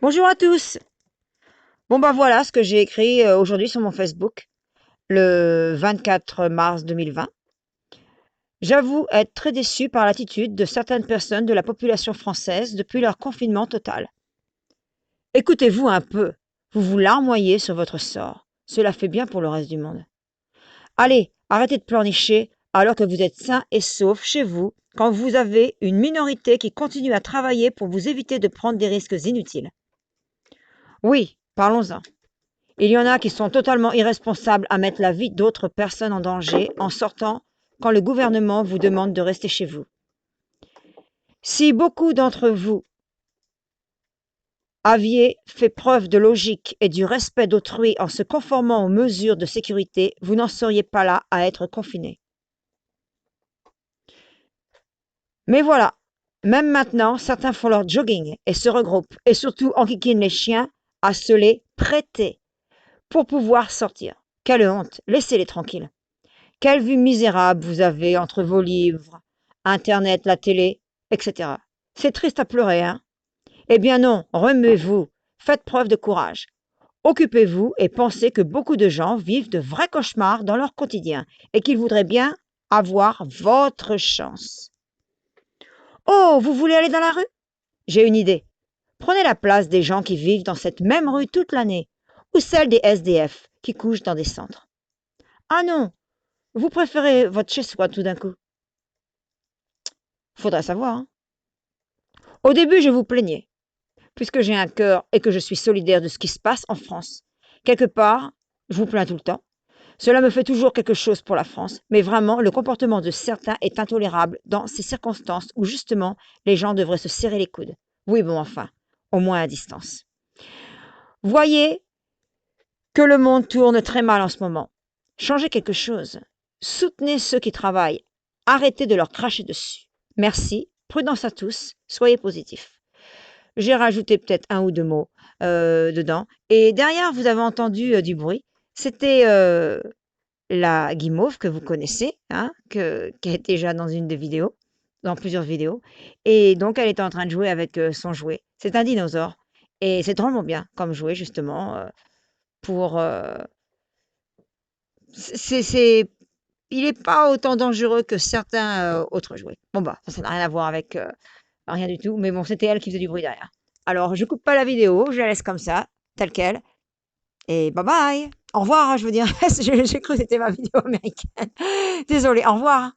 Bonjour à tous. Bon bah voilà ce que j'ai écrit aujourd'hui sur mon Facebook, le 24 mars 2020. J'avoue être très déçu par l'attitude de certaines personnes de la population française depuis leur confinement total. Écoutez-vous un peu, vous vous larmoyez sur votre sort. Cela fait bien pour le reste du monde. Allez, arrêtez de pleurnicher alors que vous êtes sain et sauf chez vous quand vous avez une minorité qui continue à travailler pour vous éviter de prendre des risques inutiles. Oui, parlons-en. Il y en a qui sont totalement irresponsables à mettre la vie d'autres personnes en danger en sortant quand le gouvernement vous demande de rester chez vous. Si beaucoup d'entre vous aviez fait preuve de logique et du respect d'autrui en se conformant aux mesures de sécurité, vous n'en seriez pas là à être confinés. Mais voilà, même maintenant, certains font leur jogging et se regroupent, et surtout enquiquinent les chiens à se les prêter pour pouvoir sortir. Quelle honte, laissez-les tranquilles. Quelle vie misérable vous avez entre vos livres, Internet, la télé, etc. C'est triste à pleurer, hein? Eh bien non, remuez-vous, faites preuve de courage. Occupez-vous et pensez que beaucoup de gens vivent de vrais cauchemars dans leur quotidien et qu'ils voudraient bien avoir votre chance. Oh, vous voulez aller dans la rue? J'ai une idée. Prenez la place des gens qui vivent dans cette même rue toute l'année, ou celle des SDF qui couchent dans des centres. Ah non, vous préférez votre chez-soi tout d'un coup. Faudrait savoir, hein. Au début, je vous plaignais, puisque j'ai un cœur et que je suis solidaire de ce qui se passe en France. Quelque part, je vous plains tout le temps. Cela me fait toujours quelque chose pour la France, mais vraiment, le comportement de certains est intolérable dans ces circonstances où justement les gens devraient se serrer les coudes. Oui, bon, enfin, au moins à distance. Voyez que le monde tourne très mal en ce moment. Changez quelque chose. Soutenez ceux qui travaillent. Arrêtez de leur cracher dessus. Merci. Prudence à tous. Soyez positifs. J'ai rajouté peut-être un ou deux mots dedans. Et derrière, vous avez entendu du bruit. C'était la guimauve que vous connaissez, hein, qui est déjà dans une des vidéos, dans plusieurs vidéos. Et donc, elle était en train de jouer avec son jouet. C'est un dinosaure. Et c'est drôlement bien comme jouet, justement, pour... c'est, il n'est pas autant dangereux que certains autres jouets. Bon, bah, ça n'a rien à voir avec rien du tout. Mais bon, c'était elle qui faisait du bruit derrière. Alors, je coupe pas la vidéo, je la laisse comme ça, telle quelle. Et bye bye. Au revoir, hein, je veux dire. J'ai cru que c'était ma vidéo américaine. Désolée, au revoir.